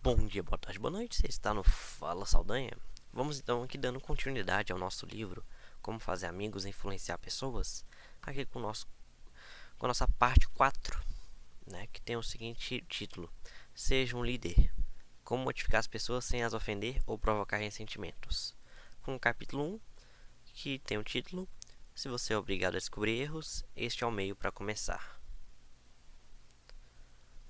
Bom dia, boa tarde, boa noite. Você está no Fala Saldanha? Vamos então aqui dando continuidade ao nosso livro Como Fazer Amigos e Influenciar Pessoas. Aqui com a nossa parte 4, né, que tem o seguinte título: Seja um líder. Como modificar as pessoas sem as ofender ou provocar ressentimentos. Com o capítulo 1, que tem o título: Se você é obrigado a descobrir erros, este é o meio para começar.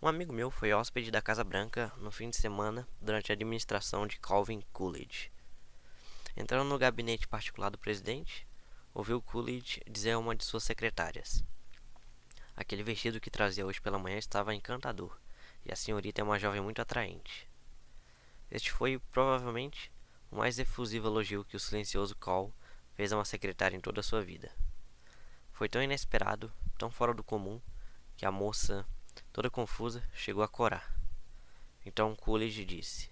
Um amigo meu foi hóspede da Casa Branca no fim de semana durante a administração de Calvin Coolidge. Entrando no gabinete particular do presidente, ouviu Coolidge dizer a uma de suas secretárias: Aquele vestido que trazia hoje pela manhã estava encantador, e a senhorita é uma jovem muito atraente. Este foi, provavelmente, o mais efusivo elogio que o silencioso Cole fez a uma secretária em toda a sua vida. Foi tão inesperado, tão fora do comum, que a moça, toda confusa, chegou a corar. Então Coolidge disse: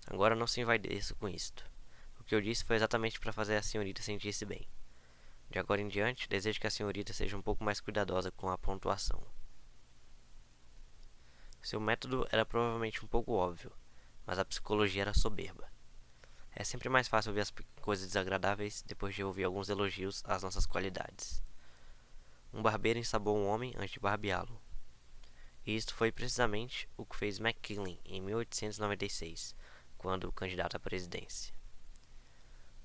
Agora não se envaideça com isto. O que eu disse foi exatamente para fazer a senhorita sentir-se bem. De agora em diante, desejo que a senhorita seja um pouco mais cuidadosa com a pontuação. Seu método era provavelmente um pouco óbvio, mas a psicologia era soberba. É sempre mais fácil ouvir as coisas desagradáveis depois de ouvir alguns elogios às nossas qualidades. Um barbeiro ensabou um homem antes de barbeá-lo. E isto foi precisamente o que fez McKinley em 1896, quando candidato à presidência.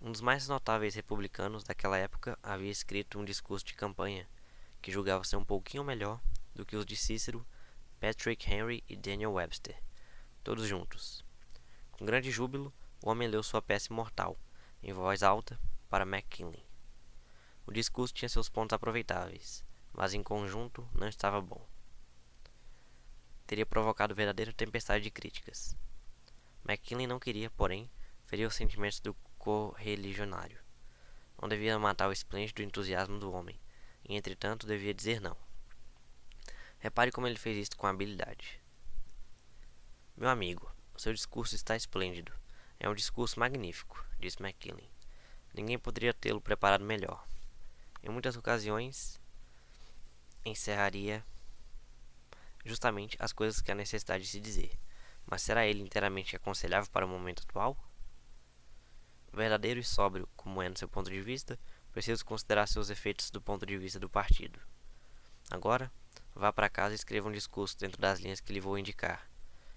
Um dos mais notáveis republicanos daquela época havia escrito um discurso de campanha que julgava ser um pouquinho melhor do que os de Cícero, Patrick Henry e Daniel Webster, todos juntos. Com grande júbilo, o homem leu sua peça imortal, em voz alta, para McKinley. O discurso tinha seus pontos aproveitáveis, mas em conjunto não estava bom. Teria provocado verdadeira tempestade de críticas. McKinley não queria, porém, ferir os sentimentos do correligionário. Não devia matar o esplêndido entusiasmo do homem, e entretanto devia dizer não. Repare como ele fez isto com habilidade. Meu amigo, seu discurso está esplêndido. É um discurso magnífico, disse McKinley. Ninguém poderia tê-lo preparado melhor. Em muitas ocasiões, encerraria justamente as coisas que há necessidade de se dizer. Mas será ele inteiramente aconselhável para o momento atual? Verdadeiro e sóbrio, como é no seu ponto de vista, preciso considerar seus efeitos do ponto de vista do partido. Agora, vá para casa e escreva um discurso dentro das linhas que lhe vou indicar,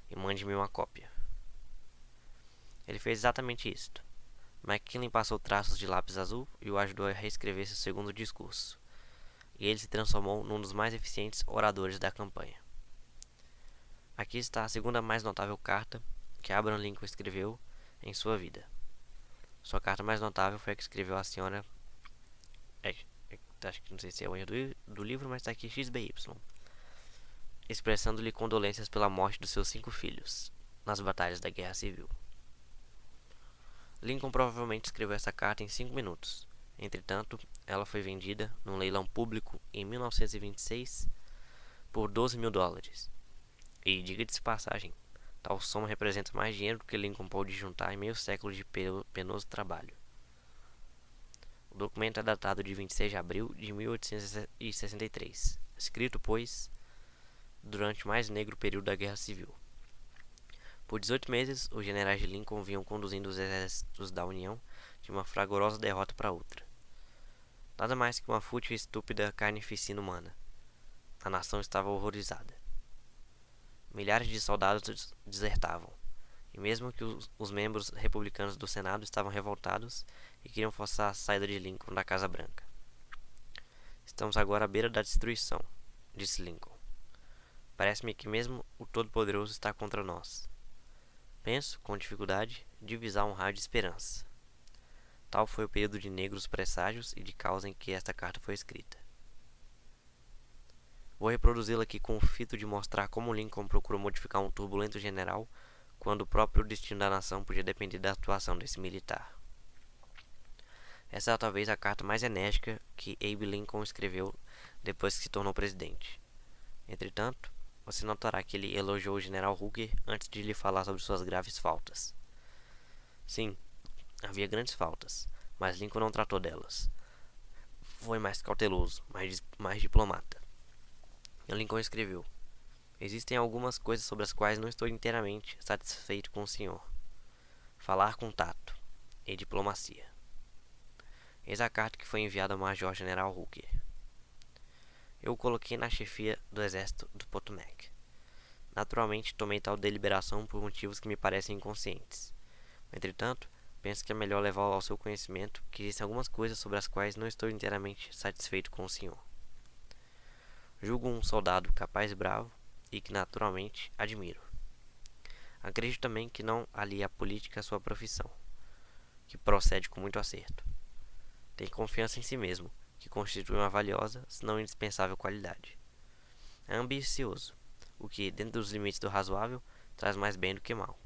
e mande-me uma cópia. Ele fez exatamente isto. McKinley passou traços de lápis azul e o ajudou a reescrever seu segundo discurso, e ele se transformou num dos mais eficientes oradores da campanha. Aqui está a segunda mais notável carta que Abraham Lincoln escreveu em sua vida. Sua carta mais notável foi a que escreveu a senhora... acho que não sei se é o erro do livro, mas está aqui XBY. Expressando-lhe condolências pela morte dos seus 5 filhos, nas batalhas da Guerra Civil. Lincoln provavelmente escreveu essa carta em 5 minutos. Entretanto, ela foi vendida num leilão público em 1926 por $12.000. E, diga-se de passagem, tal soma representa mais dinheiro do que Lincoln pôde juntar em meio século de penoso trabalho. O documento é datado de 26 de abril de 1863, escrito, pois, durante o mais negro período da Guerra Civil. Por 18 meses, os generais de Lincoln vinham conduzindo os exércitos da União de uma fragorosa derrota para outra. Nada mais que uma fútil e estúpida carnificina humana. A nação estava horrorizada. Milhares de soldados desertavam, e mesmo que os membros republicanos do Senado estavam revoltados e queriam forçar a saída de Lincoln da Casa Branca. Estamos agora à beira da destruição, disse Lincoln. Parece-me que mesmo o Todo-Poderoso está contra nós. Penso, com dificuldade, divisar um raio de esperança. Tal foi o período de negros presságios e de causa em que esta carta foi escrita. Vou reproduzi-la aqui com o fito de mostrar como Lincoln procurou modificar um turbulento general quando o próprio destino da nação podia depender da atuação desse militar. Essa é talvez a carta mais enérgica que Abe Lincoln escreveu depois que se tornou presidente. Entretanto, você notará que ele elogiou o general Hooker antes de lhe falar sobre suas graves faltas. Sim, havia grandes faltas, mas Lincoln não tratou delas. Foi mais cauteloso, mais diplomata. Lincoln escreveu: Existem algumas coisas sobre as quais não estou inteiramente satisfeito com o senhor. Falar com tato e diplomacia. Eis a carta que foi enviada ao Major-General Hooker. Eu o coloquei na chefia do exército do Potomac. Naturalmente, tomei tal deliberação por motivos que me parecem inconscientes. Entretanto, penso que é melhor levar ao seu conhecimento que existem algumas coisas sobre as quais não estou inteiramente satisfeito com o senhor. Julgo um soldado capaz e bravo e que naturalmente admiro. Acredito também que não alia a política à sua profissão, que procede com muito acerto. Tem confiança em si mesmo, que constitui uma valiosa, se não indispensável qualidade. É ambicioso, o que, dentro dos limites do razoável, traz mais bem do que mal.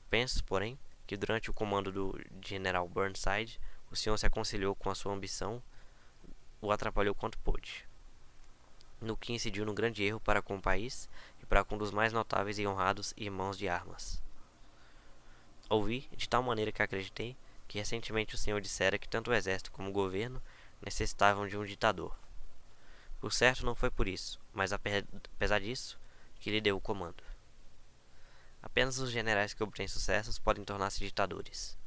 Penso, porém, que durante o comando do General Burnside, o senhor se aconselhou com a sua ambição, o atrapalhou quanto pôde. No que incidiu no grande erro para com o país e para com um dos mais notáveis e honrados irmãos de armas. Ouvi, de tal maneira que acreditei, que recentemente o senhor dissera que tanto o exército como o governo necessitavam de um ditador. Por certo, não foi por isso, mas apesar disso, que lhe deu o comando. Apenas os generais que obtêm sucessos podem tornar-se ditadores.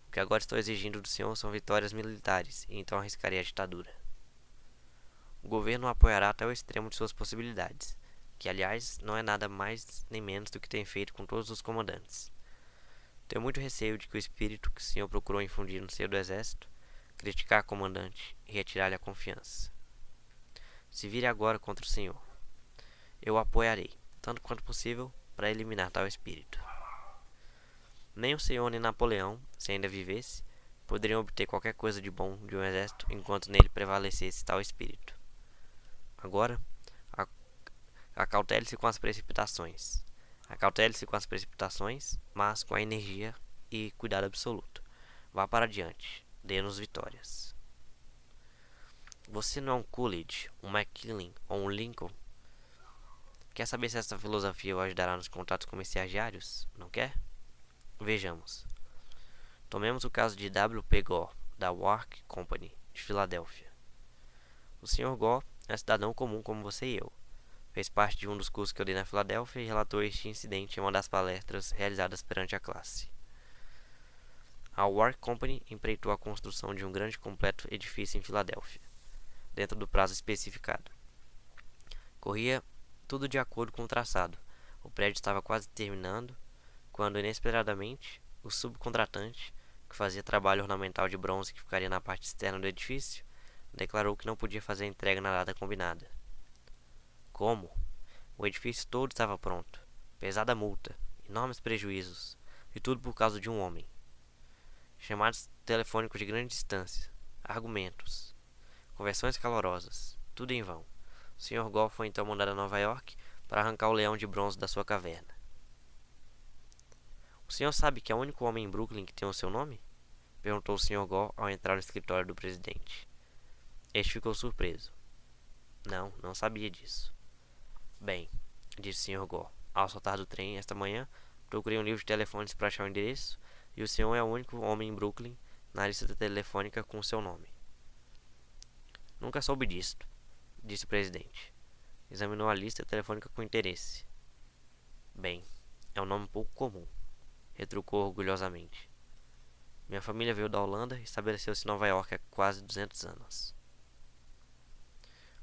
O que agora estou exigindo do senhor são vitórias militares, e então arriscarei a ditadura. O governo o apoiará até o extremo de suas possibilidades, que aliás não é nada mais nem menos do que tem feito com todos os comandantes. Tenho muito receio de que o espírito que o senhor procurou infundir no seio do exército, criticar o comandante e retirar-lhe a confiança, se vire agora contra o senhor. Eu o apoiarei, tanto quanto possível, para eliminar tal espírito. Nem o senhor nem Napoleão, se ainda vivesse, poderiam obter qualquer coisa de bom de um exército enquanto nele prevalecesse tal espírito. Agora, acautele-se com as precipitações. Acautele-se com as precipitações, mas com a energia e cuidado absoluto. Vá para adiante. Dê-nos vitórias. Você não é um Coolidge, um McKinley ou um Lincoln? Quer saber se essa filosofia o ajudará nos contratos comerciais diários? Não quer? Vejamos. Tomemos o caso de W. P. Gore, da Wark Company, de Filadélfia. O Sr. Gore é um cidadão comum como você e eu. Fez parte de um dos cursos que eu dei na Filadélfia e relatou este incidente em uma das palestras realizadas perante a classe. A Wark Company empreitou a construção de um grande e completo edifício em Filadélfia, dentro do prazo especificado. Corria tudo de acordo com o traçado. O prédio estava quase terminando, quando inesperadamente o subcontratante, que fazia trabalho ornamental de bronze que ficaria na parte externa do edifício, declarou que não podia fazer a entrega na data combinada. Como? O edifício todo estava pronto. Pesada multa, enormes prejuízos, e tudo por causa de um homem. Chamados telefônicos de grande distância, argumentos, conversões calorosas, tudo em vão. O Sr. Gore foi então mandado a Nova York para arrancar o leão de bronze da sua caverna. O senhor sabe que é o único homem em Brooklyn que tem o seu nome? Perguntou o Sr. Gore ao entrar no escritório do presidente. Este ficou surpreso. Não sabia disso. Bem, disse o Sr. Gore, ao saltar do trem esta manhã, procurei um livro de telefones para achar o endereço, e o senhor é o único homem em Brooklyn na lista telefônica com o seu nome. Nunca soube disto, disse o presidente. Examinou a lista telefônica com interesse. Bem, é um nome pouco comum, retrucou orgulhosamente. Minha família veio da Holanda e estabeleceu-se em Nova York há quase 200 anos.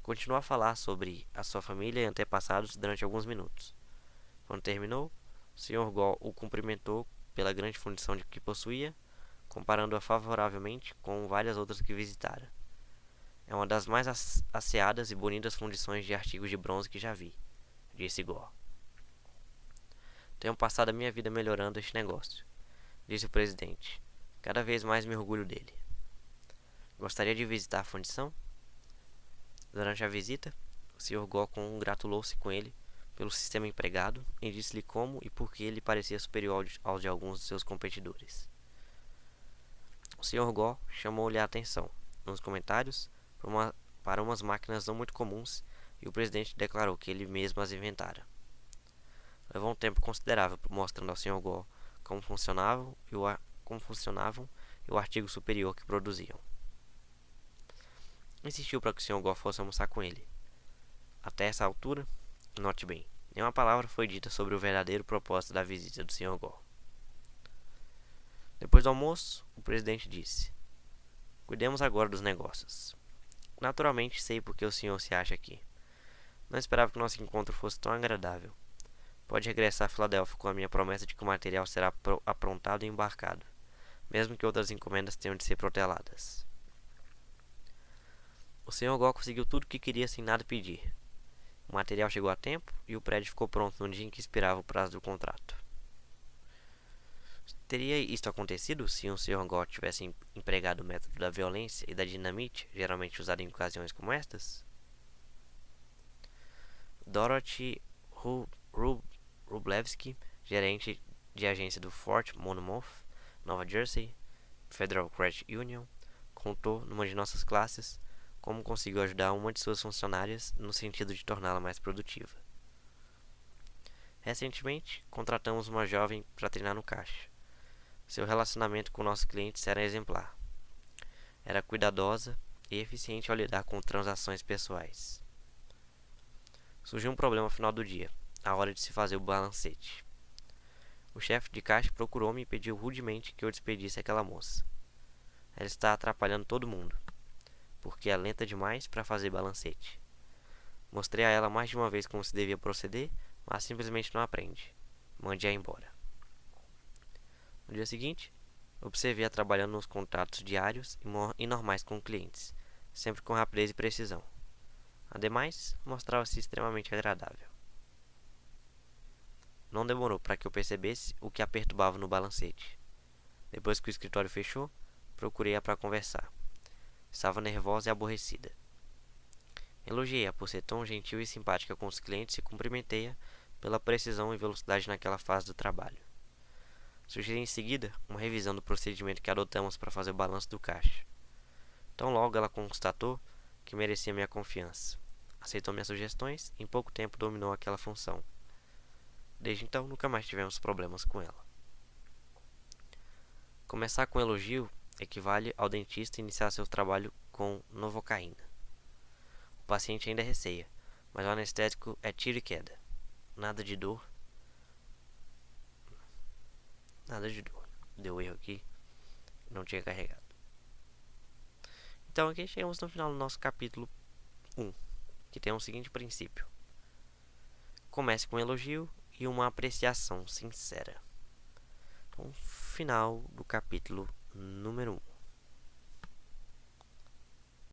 Continuou a falar sobre a sua família e antepassados durante alguns minutos. Quando terminou, o Sr. Gore o cumprimentou pela grande fundição que possuía, comparando-a favoravelmente com várias outras que visitara. É uma das mais asseadas e bonitas fundições de artigos de bronze que já vi, disse Gore. Tenho passado a minha vida melhorando este negócio, disse o presidente. Cada vez mais me orgulho dele. Gostaria de visitar a fundição? Durante a visita, o Sr. Gore congratulou-se com ele pelo sistema empregado e disse-lhe como e por que ele parecia superior ao de alguns de seus competidores. O Sr. Gore chamou-lhe a atenção, nos comentários, para umas máquinas não muito comuns, e o presidente declarou que ele mesmo as inventara. Levou um tempo considerável mostrando ao Sr. Gore como funcionavam e o artigo superior que produziam. Insistiu para que o Sr. Gore fosse almoçar com ele. Até essa altura, Note bem, nenhuma palavra foi dita sobre o verdadeiro propósito da visita do Sr. Gore. Depois do almoço, o presidente disse: Cuidemos agora dos negócios. Naturalmente sei por que o senhor se acha aqui. Não esperava que nosso encontro fosse tão agradável. Pode regressar a Filadélfia com a minha promessa de que o material será aprontado e embarcado, mesmo que outras encomendas tenham de ser proteladas. O Sr. Gore conseguiu tudo o que queria sem nada pedir. O material chegou a tempo e o prédio ficou pronto no dia em que expirava o prazo do contrato. Teria isto acontecido se o Sr. Gore tivesse empregado o método da violência e da dinamite, geralmente usado em ocasiões como estas? Dorothy Wrublewski, gerente de agência do Fort Monmouth, Nova Jersey, Federal Credit Union, contou numa de nossas classes como conseguiu ajudar uma de suas funcionárias no sentido de torná-la mais produtiva. Recentemente, contratamos uma jovem para treinar no caixa. Seu relacionamento com nossos clientes era exemplar. Era cuidadosa e eficiente ao lidar com transações pessoais. Surgiu um problema no final do dia, a hora de se fazer o balancete. O chefe de caixa procurou-me e pediu rudemente que eu despedisse aquela moça. Ela está atrapalhando todo mundo, porque é lenta demais para fazer balancete. Mostrei a ela mais de uma vez como se devia proceder, mas simplesmente não aprende. Mande-a embora. No dia seguinte, observei-a trabalhando nos contratos diários e normais com clientes, sempre com rapidez e precisão. Ademais, mostrava-se extremamente agradável. Não demorou para que eu percebesse o que a perturbava no balancete. Depois que o escritório fechou, procurei-a para conversar. Estava nervosa e aborrecida. Elogiei-a por ser tão gentil e simpática com os clientes e cumprimentei-a pela precisão e velocidade naquela fase do trabalho. Sugeri em seguida uma revisão do procedimento que adotamos para fazer o balanço do caixa. Tão logo ela constatou que merecia minha confiança. Aceitou minhas sugestões e em pouco tempo dominou aquela função. Desde então, nunca mais tivemos problemas com ela. Começar com elogio equivale ao dentista iniciar seu trabalho com novocaína. O paciente ainda receia, mas o anestésico é tiro e queda. Nada de dor. Nada de dor. Deu erro aqui. Não tinha carregado. Então aqui chegamos no final do nosso capítulo 1, que tem o seguinte princípio. Comece com um elogio e uma apreciação sincera. Então, final do capítulo número 1.